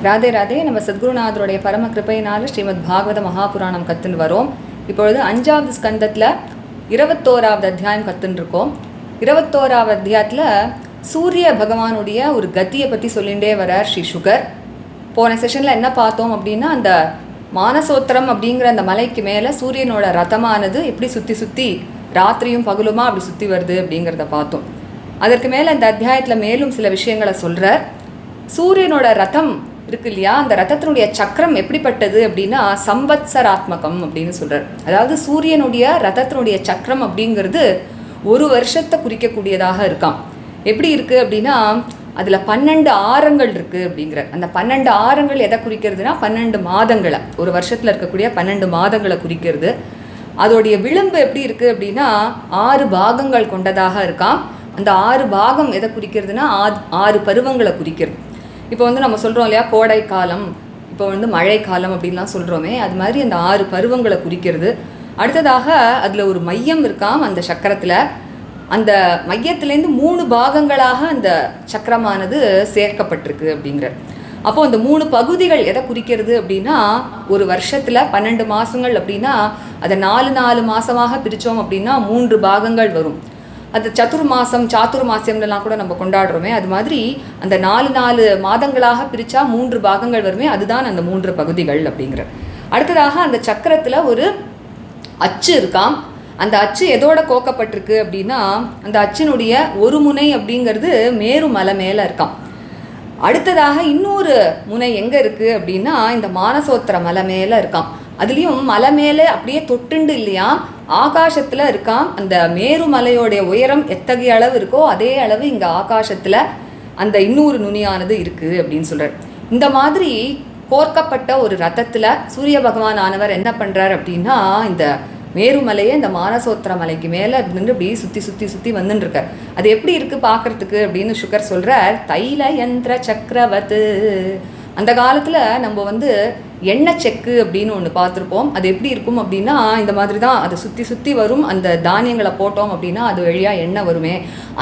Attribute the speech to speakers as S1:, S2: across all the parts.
S1: ராதே ராதே. நம்ம சத்குருநாதருடைய பரம கிருப்பையினால ஸ்ரீமத் பாகவத மகாபுராணம் கற்றுன்னு வரோம். இப்பொழுது 5வது ஸ்கந்தத்தில் 21வது அத்தியாயம் கற்றுன்னு இருக்கோம். 21வது அத்தியாயத்தில் சூரிய பகவானுடைய ஒரு கத்தியை பற்றி சொல்லிகிட்டே வரார் ஸ்ரீ சுகர். போன செஷனில் என்ன பார்த்தோம் அப்படின்னா, அந்த மானசோத்திரம் அப்படிங்கிற அந்த மலைக்கு மேலே சூரியனோட ரதமானது எப்படி சுற்றி சுற்றி ராத்திரியும் பகலுமா அப்படி சுற்றி வருது அப்படிங்கிறத பார்த்தோம். அதற்கு மேலே இந்த அத்தியாயத்தில் மேலும் சில விஷயங்களை சொல்கிறார். சூரியனோட ரதம் இருக்கு இல்லையா, அந்த ரதத்தினுடைய சக்கரம் எப்படிப்பட்டது அப்படின்னா சம்பத்சராத்மகம் அப்படின்னு சொல்கிறார். அதாவது சூரியனுடைய ரதத்தினுடைய சக்கரம் அப்படிங்கிறது ஒரு வருஷத்தை குறிக்கக்கூடியதாக இருக்காம். எப்படி இருக்குது அப்படின்னா, அதில் 12 ஆரங்கள் இருக்குது அப்படிங்கிற. அந்த 12 ஆரங்கள் எதை குறிக்கிறதுனா 12 மாதங்களை, ஒரு வருஷத்தில் இருக்கக்கூடிய 12 மாதங்களை குறிக்கிறது. அதோடைய விளிம்பு எப்படி இருக்குது அப்படின்னா 6 பாகங்கள் கொண்டதாக இருக்காம். அந்த 6 பாகம் எதை குறிக்கிறதுனா 6 பருவங்களை குறிக்கிறது. இப்போ நம்ம சொல்கிறோம் இல்லையா, கோடை காலம், இப்போ மழை காலம் அப்படின்லாம் சொல்கிறோமே, அது மாதிரி அந்த 6 பருவங்களை குறிக்கிறது. அடுத்ததாக அதில் ஒரு மையம் இருக்காம் அந்த சக்கரத்தில். அந்த மையத்துலேருந்து 3 பாகங்களாக அந்த சக்கரமானது சேர்க்கப்பட்டிருக்கு அப்படிங்கிற. அப்போது அந்த 3 பகுதிகள் எதை குறிக்கிறது அப்படின்னா, ஒரு வருஷத்தில் 12 மாதங்கள் அப்படின்னா அதை 4 மாதமாக பிரித்தோம் அப்படின்னா 3 பாகங்கள் வரும். அது சாத்துர்மாசியம்லாம் கூட நம்ம கொண்டாடுறோமே, அது மாதிரி அந்த 4 மாதங்களாக பிரித்தா 3 பாகங்கள் வருமே, அதுதான் அந்த 3 பகுதிகள் அப்படிங்கிற. அடுத்ததாக அந்த சக்கரத்தில் ஒரு அச்சு இருக்காம். அந்த அச்சு எதோட கோக்கப்பட்டிருக்கு அப்படின்னா, அந்த அச்சினுடைய ஒரு முனை அப்படிங்கிறது மேரு மலை மேலே இருக்காம். அடுத்ததாக இன்னொரு முனை எங்கே இருக்குது அப்படின்னா இந்த மானசோத்திர மலை மேலே இருக்காம். அதுலேயும் மலை மேலே அப்படியே தொட்டுண்டு இல்லையா, ஆகாசத்தில் இருக்காம். அந்த மேருமலையோடைய உயரம் எத்தகைய அளவு இருக்கோ அதே அளவு இங்கே ஆகாசத்தில் அந்த இன்னொரு நுனியானது இருக்குது அப்படின்னு சொல்கிறார். இந்த மாதிரி கோர்க்கப்பட்ட ஒரு ரதத்தில் சூரிய பகவான் ஆனவர் என்ன பண்ணுறார் அப்படின்னா, இந்த மேருமலையை இந்த மானசோத்திர மலைக்கு மேலே நின்று இப்படி சுற்றி சுற்றி சுற்றி வந்துட்டுருக்கார். அது எப்படி இருக்குது பார்க்குறதுக்கு அப்படின்னு சுகர் சொல்கிறார். தைல யந்திர சக்கரவத்து. அந்த காலத்தில் நம்ம எண்ணெய் செக்கு அப்படின்னு ஒன்று பார்த்துருப்போம். அது எப்படி இருக்கும் அப்படின்னா, இந்த மாதிரி தான் அதை சுற்றி சுற்றி வரும். அந்த தானியங்களை போட்டோம் அப்படின்னா அது வழியாக எண்ணெய் வருமே,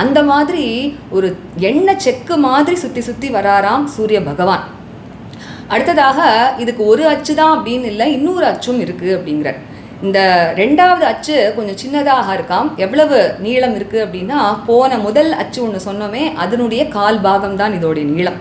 S1: அந்த மாதிரி ஒரு எண்ணெய் செக்கு மாதிரி சுற்றி சுற்றி வராராம் சூரிய பகவான். அடுத்ததாக இதுக்கு ஒரு அச்சு தான் அப்படின்னு இல்லை, இன்னொரு அச்சும் இருக்குது அப்படிங்கிற. இந்த 2வது அச்சு கொஞ்சம் சின்னதாக இருக்காம். எவ்வளவு நீளம் இருக்குது அப்படின்னா, போன முதல் அச்சு ஒன்று சொன்னோமே, அதனுடைய 1/4 பாகம் தான் இதோடைய நீளம்.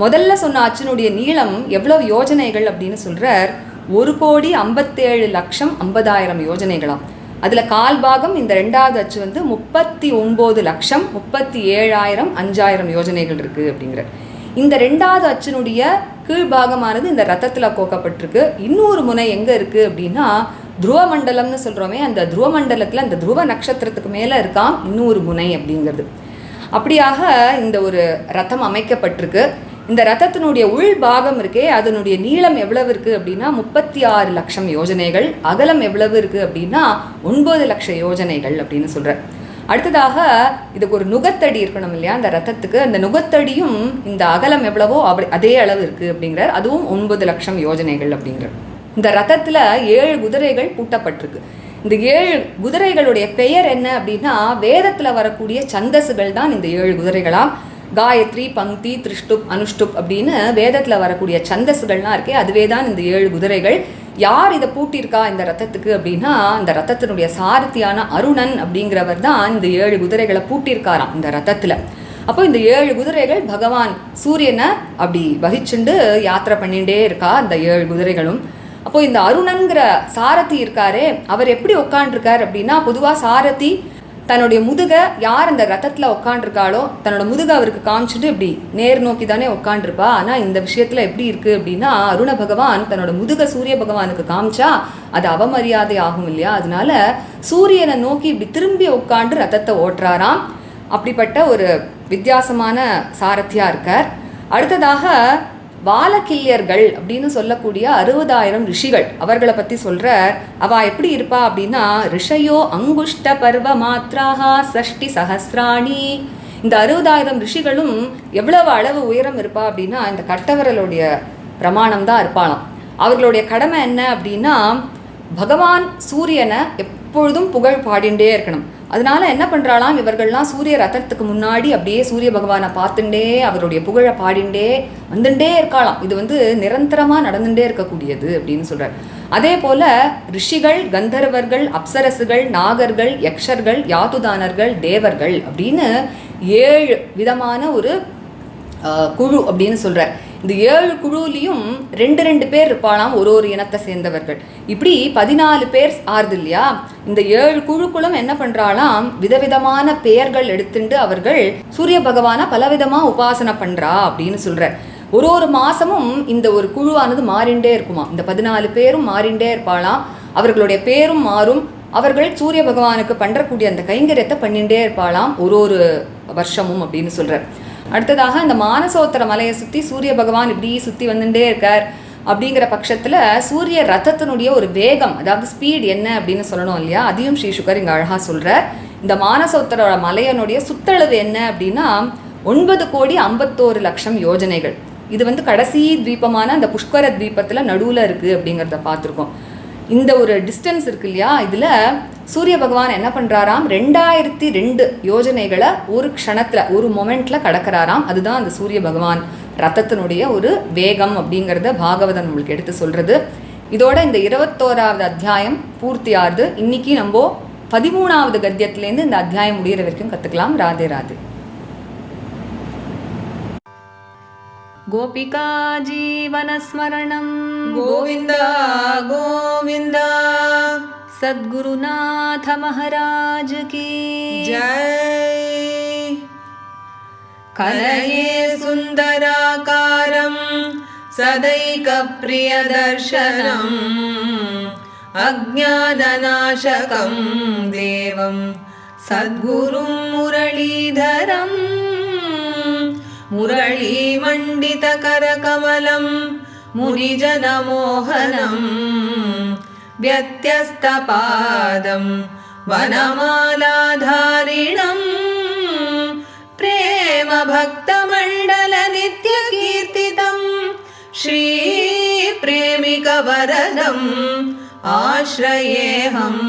S1: முதல்ல சொன்ன அச்சினுடைய நீளம் எவ்வளவு யோஜனைகள் அப்படின்னு சொல்கிறார். 1,57,50,000 யோஜனைகளாம். அதில் 1/4 பாகம் இந்த 2வது அச்சு 39,37,500 யோஜனைகள் இருக்குது அப்படிங்கிற. இந்த 2வது அச்சினுடைய கீழ்பாகமானது இந்த ரத்தத்தில் கோக்கப்பட்டிருக்கு. இன்னொரு முனை எங்கே இருக்குது அப்படின்னா துருவ மண்டலம்னு சொல்கிறோமே, அந்த துருவ மண்டலத்தில் அந்த துருவ நட்சத்திரத்துக்கு மேலே இருக்காம் இன்னொரு முனை அப்படிங்கிறது. அப்படியாக இந்த ஒரு ரத்தம் அமைக்கப்பட்டிருக்கு. இந்த ரத்தத்தினுடைய உள் பாகம் இருக்கே, அதனுடைய நீளம் எவ்வளவு இருக்குது அப்படின்னா 36 லட்சம் யோஜனைகள். அகலம் எவ்வளவு இருக்குது அப்படின்னா 9 லட்சம் யோஜனைகள் அப்படின்னு சொல்கிறார். அடுத்ததாக இதுக்கு ஒரு நுகத்தடி இருக்கணும் இல்லையா அந்த ரத்தத்துக்கு, அந்த நுகத்தடியும் இந்த அகலம் எவ்வளவோ அதே அளவு இருக்குது அப்படிங்கிறார். அதுவும் 9 லட்சம் யோஜனைகள் அப்படிங்கிறார். இந்த ரத்தத்தில் 7 குதிரைகள் பூட்டப்பட்டிருக்கு. இந்த 7 குதிரைகளுடைய பெயர் என்ன அப்படின்னா, வேதத்தில் வரக்கூடிய சந்தசுகள் தான் இந்த 7 குதிரைகளாம். காயத்ரி, பங்கி, திருஷ்டுப், அனுஷ்டுப் அப்படின்னு வேதத்தில் வரக்கூடிய சந்தசுகள்லாம் இருக்கே, அதுவே தான் இந்த 7 குதிரைகள். யார் இதை பூட்டியிருக்கா இந்த ரத்தத்துக்கு அப்படின்னா, இந்த ரத்தத்தினுடைய சாரதியான அருணன் அப்படிங்கிறவர் தான் இந்த 7 குதிரைகளை பூட்டியிருக்காராம் இந்த ரத்தத்தில். அப்போ இந்த 7 குதிரைகள் பகவான் சூரியனை அப்படி வகிச்சுண்டு யாத்திரை பண்ணிகிட்டே இருக்கா அந்த 7 குதிரைகளும். அப்போ இந்த அருணன்கிற சாரதி இருக்காரே, அவர் எப்படி உட்காண்டிருக்கார் அப்படின்னா, பொதுவாக சாரதி தன்னுடைய முதுகை யார் அந்த ரத்தத்தில் உட்காண்டிருக்காளோ தன்னோட முதுகை அவருக்கு காமிச்சிட்டு இப்படி நேர் நோக்கி தானே உட்காண்டிருப்பா. ஆனால் இந்த விஷயத்தில் எப்படி இருக்குது அப்படின்னா, அருண பகவான் தன்னோட முதுகை சூரிய பகவானுக்கு காமிச்சா அது அவமரியாதை ஆகும் இல்லையா, அதனால சூரியனை நோக்கி இப்படி திரும்பி உட்காண்டு ரத்தத்தை ஓட்டுறாராம். அப்படிப்பட்ட ஒரு வித்தியாசமான சாரதியாக இருக்கார். அடுத்ததாக வாலக்கில்யர்கள் அப்படின்னு சொல்லக்கூடிய 60,000 ரிஷிகள், அவர்களை பற்றி சொல்கிறார். அவள் எப்படி இருப்பா அப்படின்னா, ரிஷயோ அங்குஷ்ட பர்வ மாத்ராஹா சஷ்டி சஹஸ்ராணி. இந்த 60,000 ரிஷிகளும் எவ்வளவு அளவு உயரம் இருப்பா அப்படின்னா, இந்த கட்டவரலுடைய பிரமாணம் தான் இருப்பாளாம். அவர்களுடைய கடமை என்ன அப்படின்னா, பகவான் சூரியனை எப்பொழுதும் புகழ் பாடிண்டே இருக்கணும். அதனால என்ன பண்ணுறாளாம், இவர்கள்லாம் சூரிய ரதத்துக்கு முன்னாடி அப்படியே சூரிய பகவானை பார்த்துட்டே அவருடைய புகழை பாடிண்டே வந்துட்டே இருக்காளாம். இது நிரந்தரமாக நடந்துட்டே இருக்கக்கூடியது அப்படின்னு சொல்கிறார். அதே போல் ரிஷிகள், கந்தர்வர்கள், அப்சரசுகள், நாகர்கள், யக்ஷர்கள், யாதுதானர்கள், தேவர்கள் அப்படின்னு 7 விதமான ஒரு குழு அப்படின்னு சொல்கிறார். இந்த 7 குழுலையும் 2 பேர் இருப்பாளாம், ஒரு இனத்தை சேர்ந்தவர்கள். இப்படி 14 பேர் ஆறுது இல்லையா. இந்த 7 குழுக்களும் என்ன பண்ணுறாளாம், விதவிதமான பெயர்கள் எடுத்துட்டு அவர்கள் சூரிய பகவானை பலவிதமாக உபாசனை பண்ணுறா அப்படின்னு சொல்கிறார். ஒரு மாதமும் இந்த ஒரு குழுவானது மாறிண்டே இருக்குமா. இந்த 14 பேரும் மாறிண்டே இருப்பாளாம். அவர்களுடைய பேரும் மாறும். அவர்கள் சூரிய பகவானுக்கு பண்ணுறக்கூடிய அந்த கைங்கரியத்தை பண்ணிகிட்டே இருப்பாளாம் ஒரு வருஷமும் அப்படின்னு சொல்கிறார். அடுத்ததாக இந்த மானசோத்தர மலையை சுற்றி சூரிய பகவான் இப்படி சுற்றி வந்துட்டே இருக்கார். அப்படிங்கிற பட்சத்தில் சூரிய ரதத்தினுடைய ஒரு வேகம், அதாவது ஸ்பீட் என்ன அப்படின்னு சொல்லணும் இல்லையா, அதையும் ஸ்ரீ சுகர் இங்கே அழகாக சொல்கிறார். இந்த மானசோத்தர மலையனுடைய சுத்தளவு என்ன அப்படின்னா 9,51,00,000 யோஜனைகள். இது கடைசி தீபமான அந்த புஷ்கர தீபத்தில் நடுவில் இருக்குது அப்படிங்கிறத பார்த்துருக்கோம். இந்த ஒரு டிஸ்டன்ஸ் இருக்கு இல்லையா, இதில் சூரிய பகவான் என்ன பண்ணுறாராம், 2002 யோஜனைகளை ஒரு க்ஷணத்தில் ஒரு மொமெண்ட்டில் கடக்கிறாராம். அதுதான் அந்த சூரிய பகவான் ரத்தத்தினுடைய ஒரு வேகம் அப்படிங்கிறத பாகவதன் நம்மளுக்கு எடுத்து சொல்கிறது. இதோட இந்த 21வது அத்தியாயம் பூர்த்தி ஆகுது. இன்னைக்கு நம்ம 13வது கத்தியத்திலேருந்து இந்த அத்தியாயம் முடிகிற வரைக்கும் கற்றுக்கலாம். ராதே ராதே. गोपिका जीवनस्मरणं
S2: गोविन्द गोविन्द।
S1: सद्गुरुनाथ महाराज की
S2: जय। कलये सुन्दराकारं सदैकप्रियदर्शनम् अज्ञाननाशकं देवं सद्गुरुं मुरलीधरम् मुरलीमण्डितकरकमलं मुनिजनमोहनं व्यत्यस्तपादं वनमालाधारिणं प्रेमभक्तमण्डलनित्यकीर्तितं श्रीप्रेमिकवरदम् आश्रयेऽहम्।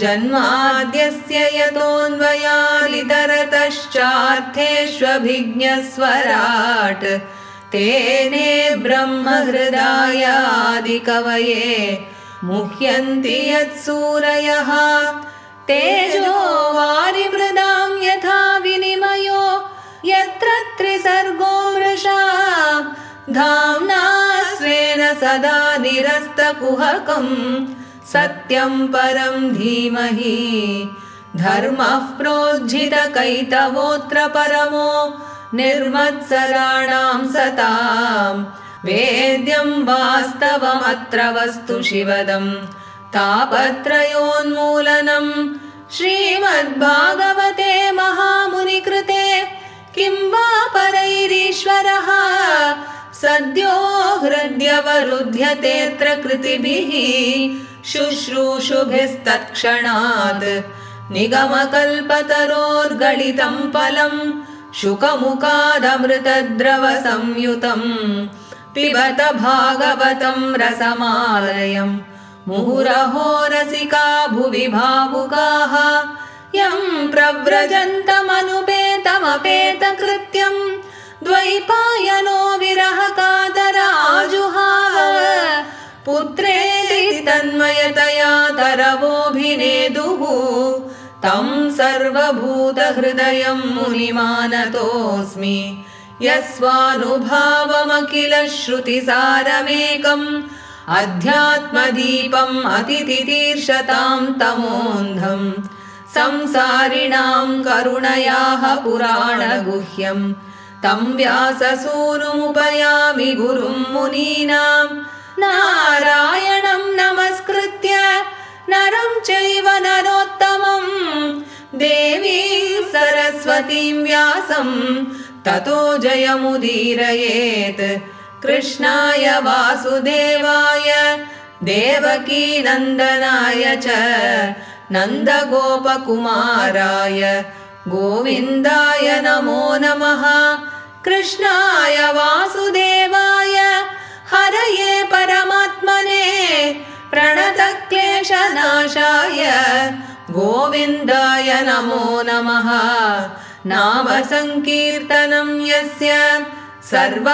S2: जन्माद्यस्य यतोऽन्वयादितरतश्चार्थेष्वभिज्ञस्वराट् तेने ब्रह्महृदायादिकवये मुह्यन्ति यत्सूरयः। तेजो वारिमृदां यथा विनिमयो यत्र त्रिसर्गो मृषा धाम्ना स्वेन सदा निरस्तकुहकम् सत्यं परं धीमहि। धर्मः प्रोज्झितकैतवोऽत्र परमो निर्मत्सराणां सतां वेद्यं वास्तवमत्र वस्तु शिवदं तापत्रयोन्मूलनं। श्रीमद्भागवते महामुनिकृते किं वा परैरीश्वरः सद्यो हृद्यवरुध्यतेऽत्र कृतिभिः शुश्रूषुभिस्तत्क्षणात् निगमकल्पतरोर्गलितं फलं शुकमुखादमृतद्रवसंयुतं पिबत भागवतं रसमालयं मुहुरहो रसिका भुवि भावुकाः यं प्रव्रजन्तमनुपेतमपेतकृत्यं द्वैपायनो विरहकातराजुहाव पुत्रेति तन्मयतया तरवोऽभिनेदुः तं सर्वभूतहृदयं मुनिमानतोऽस्मि। यस्वानुभावमखिल श्रुतिसारमेकम् अध्यात्मदीपम् अतितितीर्षतां तमोऽन्धं संसारिणां करुणयाः पुराणगुह्यं तं व्याससूनुमुपयामि गुरुं मुनीनां। नारायणं नमस्कृत्य नरं चैव नरोत्तमं देवीं सरस्वतीं व्यासं ततो जयमुदीरयेत्। कृष्णाय वासुदेवाय देवकीनन्दनाय च नन्दगोपकुमाराय गोविन्दाय नमो नमः। कृष्णाय वासुदेवाय हरये परमात्मने प्रणतक्लेशनाशाय गोविन्दाय नमो नमः नाम संकीर्तनं यस्य सर्वपापप्रणाशनं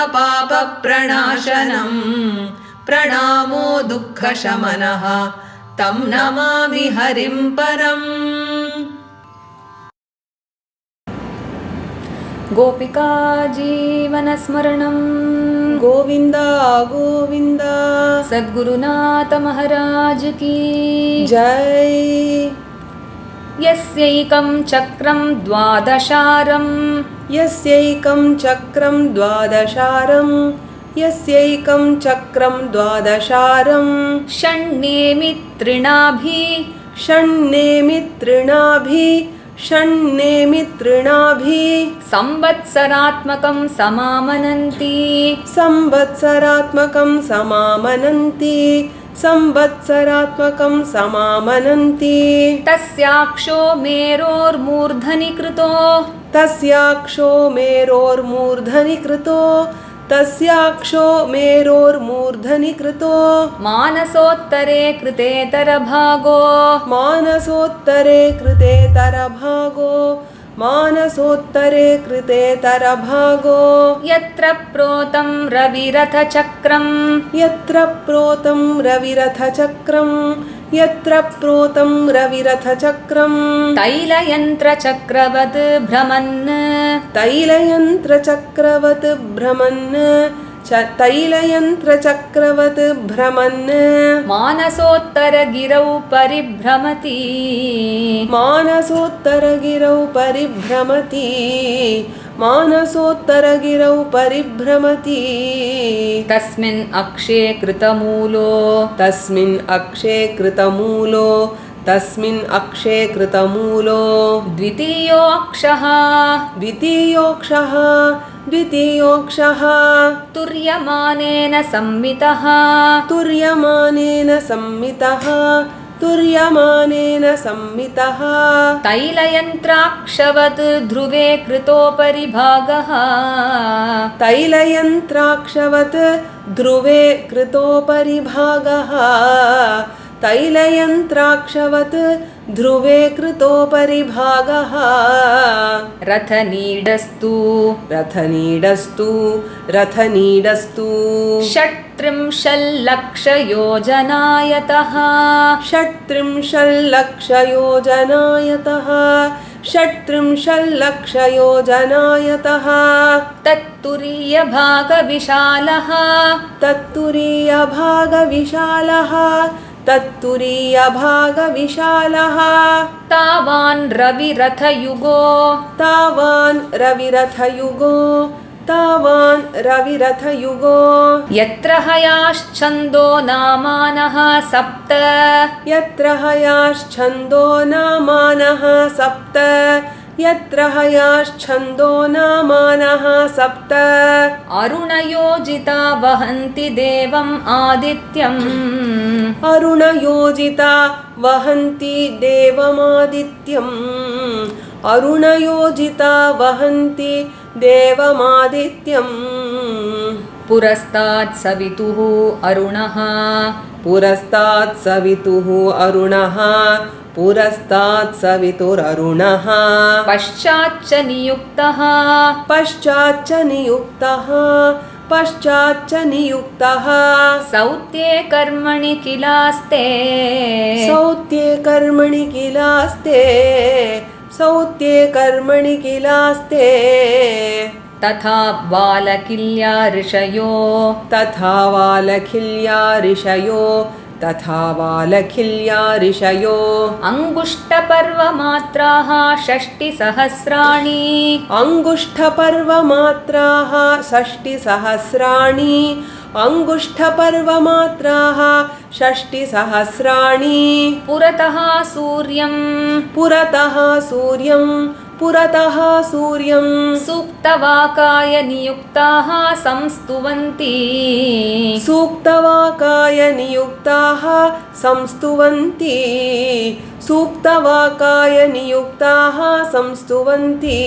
S2: प्रणामो दुःखशमनः तं नमामि हरिं परम्।
S1: गोपिका जीवनस्मरणं
S3: गोविन्द गोविन्द
S1: सद्गुरुनाथ महाराज की
S3: जय।
S1: यस्यैकं चक्रं द्वादशारं
S3: यस्यैकं चक्रं द्वादशारं यस्यैकं चक्रं द्वादशारं षण्णेमितृणाभि
S1: संवत्सरात्मकं समामनन्ति तस्याक्षो मेरोर्मूर्धनि कृतो मानसोत्तरे कृतेतरभागो यत्र प्रोतं रविरथचक्रं तैलयन्त्रचक्रवत् भ्रमन् मानसोत्तरगिरौ परिभ्रमति तस्मिन् अक्षे कृतमूलो द्वितीयोऽक्षः तुर्यमानेन संमितः तैलयन्त्राक्षवत् ध्रुवे कृतोपरि भागः रथनीडस्तु षट्त्रिंशल्लक्षयोजनायतः तत्तुरीयभागविशालः तावान् रविरथयुगो यत्र हयाश्छन्दो नामानः सप्त अरुणयोजिता वहन्ति देवमादित्यम् पुरस्तात् सवितुः अरुणः पश्चाच्च नियुक्तः सौत्ये कर्मणि किलास्ते तथा वालकिल्या ऋषयो अंगुष्ठपर्वमात्राः षष्टिसहस्राणि पुरतः सूर्यं
S3: पुरतः सूर्यं
S1: सूक्तवाकाय नियुक्ताः संस्तुवन्ति
S3: सूक्तवाकाय नियुक्ताः संस्तुवन्ति सूक्तवाकाय नियुक्ताः संस्तुवन्ति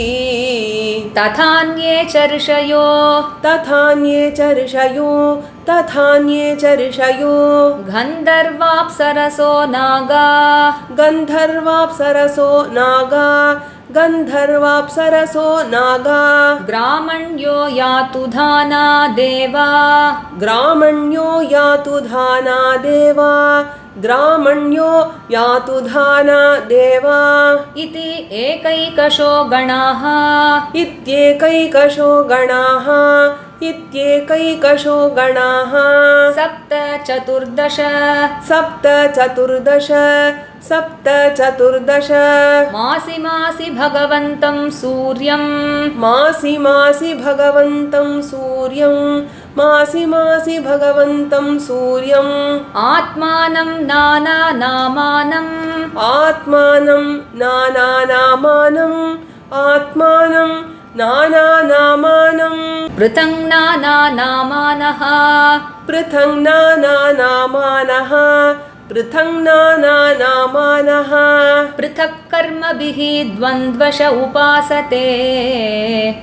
S1: तथान्ये च ऋषयो
S3: तथान्ये च ऋषयो तथान्ये च ऋषयो
S1: गन्धर्वाप्सरसो नागा
S3: गन्धर्वाप्सरसो नागा गन्धर्वाप्सरसो नागा
S1: ग्रामण्यो यातु धाना देवा
S3: ग्रामण्यो यातु धाना देवा ग्रामण्यो यातु धाना देवा
S1: इति एकैकशो गणाः
S3: इत्येकैकशो गणाः इत्येकैकशो गणाः
S1: सप्त चतुर्दश
S3: सप्त चतुर्दश
S1: मासि मासि भगवन्तं सूर्यं
S3: मासि मासि भगवन्तं सूर्यं मासि मासि भगवन्तं सूर्यम्
S1: आत्मानं नानानामानम्
S3: आत्मानं नानानामानम् आत्मानं नानानामानं
S1: पृथङ् नानानामानः
S3: पृथङ् नानानामानः पृथङ् नानानामानः
S1: पृथक् कर्मभिः द्वन्द्वश उपासते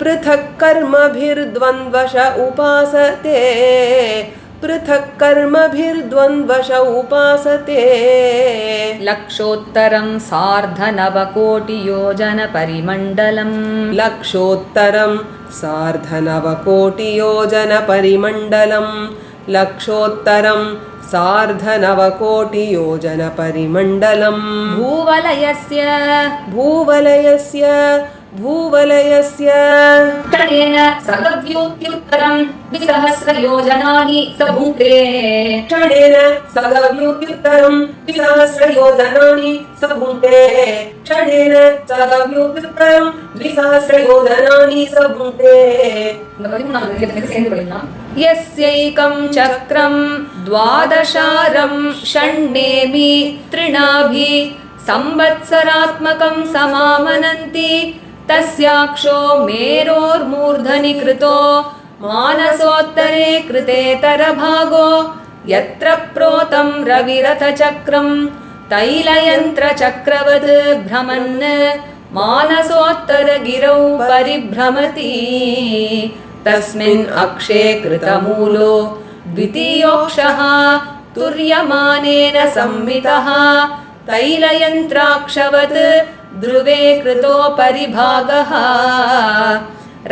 S3: पृथक् कर्मभिर्द्वन्द्वश उपासते पृथक् कर्मभिर्द्वन्द्वश उपासते
S1: लक्षोत्तरं सार्धनवकोटियोजनपरिमण्डलम्
S3: लक्षोत्तरं सार्धनवकोटियोजनपरिमण्डलं लक्षोत्तरं सार्धनवकोटियोजनपरिमण्डलम् भूवलयस्य
S1: क्षणेन सगव्योत्युत्तरं द्विसहस्रयोजनानि स भुङ्क्ते
S3: क्षणेन सगव्योत्युत्तरं द्विसहस्रयोजनानि स भुङ्क्ते क्षणेन सगव्योत्युत्तरं द्विसहस्रयोजनानि स भुङ्क्ते
S1: यस्यैकं चक्रं द्वादशारं षण्णेमि तृणाभि संवत्सरात्मकं समामनन्ति तस्याक्षो मेरोर्मूर्धनि कृतो मानसोत्तरे कृतेतरभागो यत्र प्रोतं रविरथचक्रं तैलयन्त्रचक्रवत् भ्रमन् मानसोत्तरगिरौ परिभ्रमति तस्मिन् अक्षे कृतमूलो द्वितीयोक्षः तुर्यमानेन संवितः तैलयन्त्राक्षवत् ध्रुवे कृतो परिभागः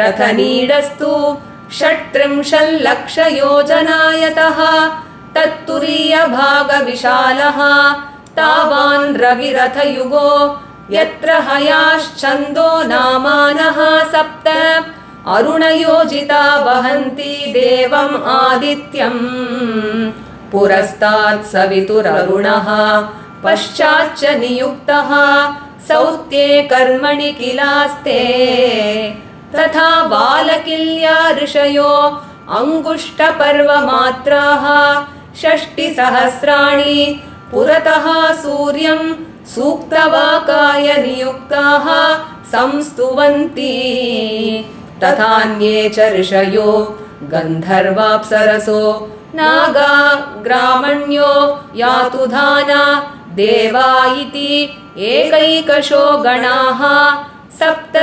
S1: रथनीडस्तु 36 योजनायतः तत्तुरीयभागविशालः तावान् रविरथयुगो यत्र हयाश्छन्दो नामानः 7 अरुणयोजिता वहन्ति देवम् आदित्यम् पुरस्तात् सवितुररुणः पश्चाच्च नियुक्तः सौत्ये कर्मणि किलास्ते तथा बालकिल्या ऋषयो अङ्गुष्ठपर्वमात्राः 60 पुरतः सूर्यं सूक्तवाकाय नियुक्ताः संस्तुवन्ति तथान्ये च ऋषयो गन्धर्वाप्सरसो नागा ग्रामण्यो यातु धाना देवा इति एकैकशो गणाः 7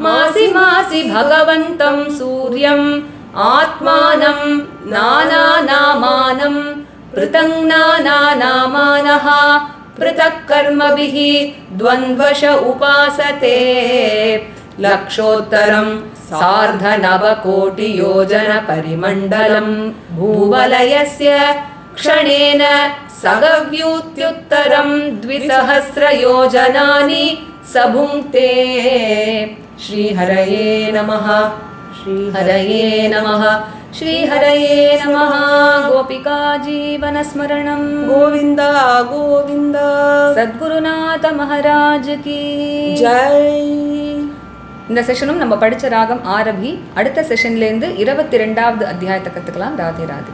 S1: मासि मासि भगवन्तं सूर्यम् आत्मानं नानानामानं पृथङ् नानानामानः पृथक् कर्मभिः द्वन्द्वश उपासते लक्षोत्तरं सार्धनवकोटियोजनपरिमण्डलं भूवलयस्य क्षणेन सगव्यूत्युत्तरं 200 योजनानि स भुङ्क्ते श्रीहरये नमः श्रीहरये नमः श्रीहरये नमः गोपिका जीवनस्मरणं
S3: गोविन्द गोविन्द
S1: सद्गुरुनाथ महाराज की
S3: जय
S1: இந்த செஷனும் நம்ம படிச்ச ராகம் ஆரபி அடுத்த செஷன்ல இருந்து 22வது அத்தியாயத்தை கத்துக்கலாம் Radhe Radhe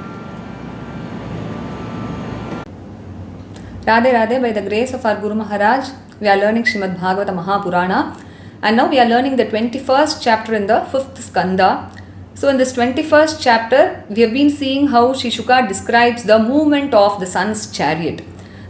S1: Radhe Radhe by the grace of our Guru Maharaj We are learning Srimad Bhagavata Mahapurana, and now we are learning the 21st chapter in the 5th skanda. So in this 21st chapter, we have been seeing how Shri Shuka describes the movement of the sun's chariot.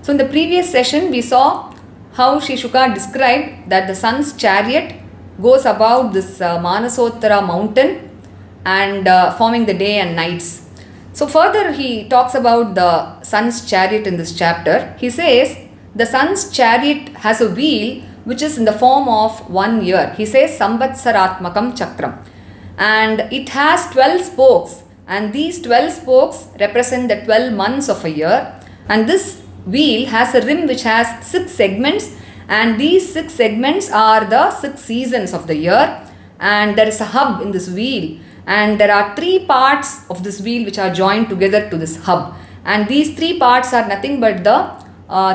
S1: So in the previous session, we saw how Shri Shuka described that the sun's chariot goes about this Manasottara mountain and forming the day and nights. So further he talks about the sun's chariot in this chapter. He says the sun's chariot has a wheel which is in the form of 1 year. He says Samvatsaratmakam Chakram. And it has 12 spokes, and these 12 spokes represent the 12 months of a year. And this wheel has a rim which has 6 segments, and these 6 segments are the 6 seasons of the year. And there is a hub in this wheel, and there are 3 parts of this wheel which are joined together to this hub. And these 3 parts are nothing but the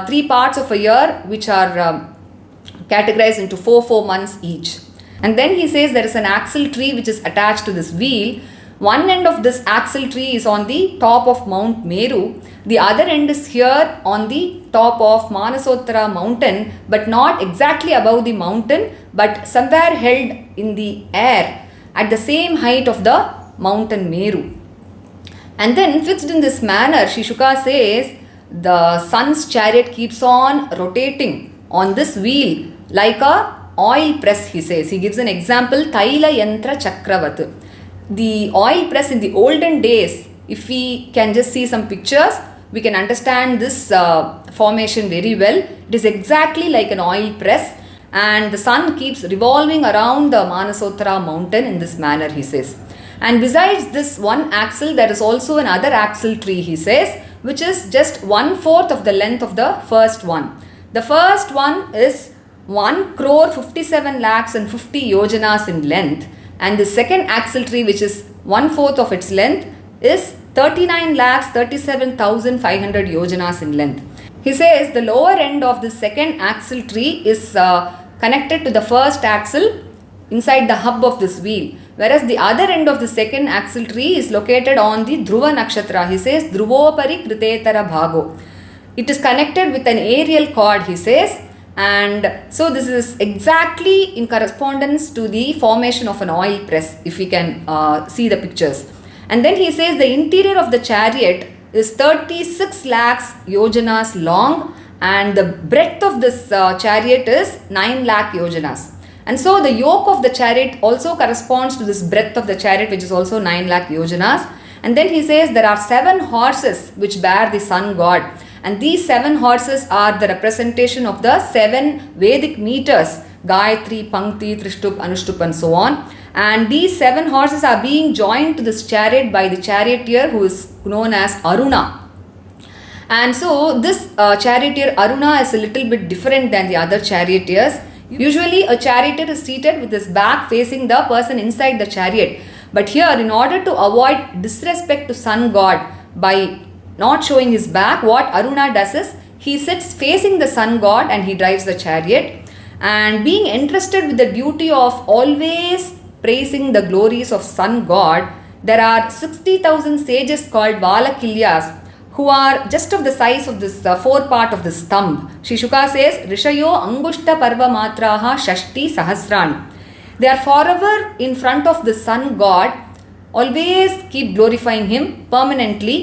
S1: 3 parts of a year which are categorized into 4 months each. And then he says there is an axle tree which is attached to this wheel. One end of this axle tree is on the top of Mount Meru. The other end is here on the top of Manasottara mountain, but not exactly above the mountain, but somewhere held in the air at the same height of the mountain Meru. And then fixed in this manner, Shri Shuka says the sun's chariot keeps on rotating on this wheel like a oil press, he says. He gives an example, Taila Yantra Chakravat. The oil press in the olden days, if we can just see some pictures, we can understand this formation very well. It is exactly like an oil press, and the sun keeps revolving around the Manasottara mountain in this manner, he says. And besides this one axle, there is also another axle tree, he says, which is just 1/4 of the length of the first one. The first one is 1,57 lakhs and 50 yojanas in length, and the second axle tree, which is 1/4 of its length, is 39 lakhs 37,500 yojanas in length. He says the lower end of the second axle tree is connected to the first axle inside the hub of this wheel, whereas the other end of the second axle tree is located on the Dhruva Nakshatra. He says Dhruvopari Kritetara Bhago. It is connected with an aerial cord, he says. And so this is exactly in correspondence to the formation of an oil press, if we can see the pictures. And then he says the interior of the chariot is 36 lakhs yojanas long, and the breadth of this chariot is 9 lakh yojanas. And so the yoke of the chariot also corresponds to this breadth of the chariot, which is also 9 lakh yojanas. And then he says there are 7 horses which bear the sun god. And these 7 horses are the representation of the 7 Vedic meters, Gayatri, Pankti, Trishtup, Anushtup and so on. And these 7 horses are being joined to this chariot by the charioteer who is known as Aruna. And so this charioteer Aruna is a little bit different than the other charioteers. Usually a charioteer is seated with his back facing the person inside the chariot. But here, in order to avoid disrespect to sun god by not showing his back, what Aruna does is he sits facing the sun god and he drives the chariot. And being entrusted with the duty of always praising the glories of sun god, there are 60,000 sages called Valakilyas who are just of the size of this 4 part of this thumb. Shri Shuka says Rishayo Angushta Parva Matraha Shashti Sahasrani. They are forever in front of the sun god, always keep glorifying him permanently.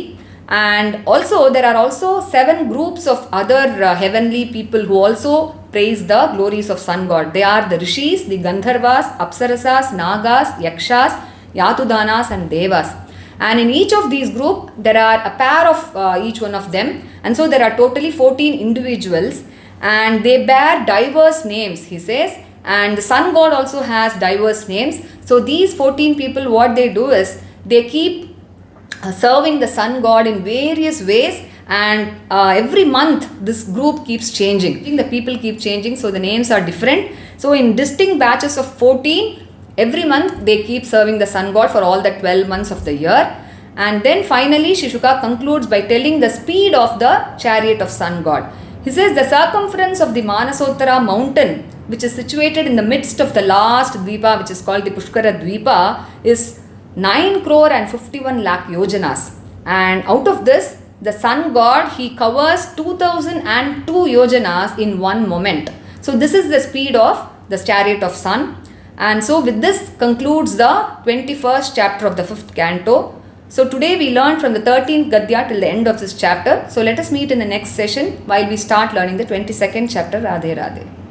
S1: And also there are also 7 groups of other heavenly people who also praise the glories of sun god. They are the Rishis, the Gandharvas, Apsarasas, Nagas, Yakshas, Yatudanas and Devas. And in each of these groups there are a pair of each one of them. And so there are totally 14 individuals, and they bear diverse names, he says. And the sun god also has diverse names. So these 14 people, what they do is they keep serving the sun god in various ways, and every month this group keeps changing. The people keep changing, so the names are different. So in distinct batches of 14, every month they keep serving the sun god for all the 12 months of the year. And then finally Shri Shuka concludes by telling the speed of the chariot of sun god. He says the circumference of the Manasottara mountain, which is situated in the midst of the last Dvipa, which is called the Pushkara Dvipa, is 9 crore and 51 lakh yojanas. And out of this, the sun god, he covers 2002 yojanas in one moment. So this is the speed of the chariot of sun. And so with this concludes the 21st chapter of the 5th canto. So today we learned from the 13th Gadya till the end of this chapter. So let us meet in the next session while we start learning the 22nd chapter. Radhe Radhe.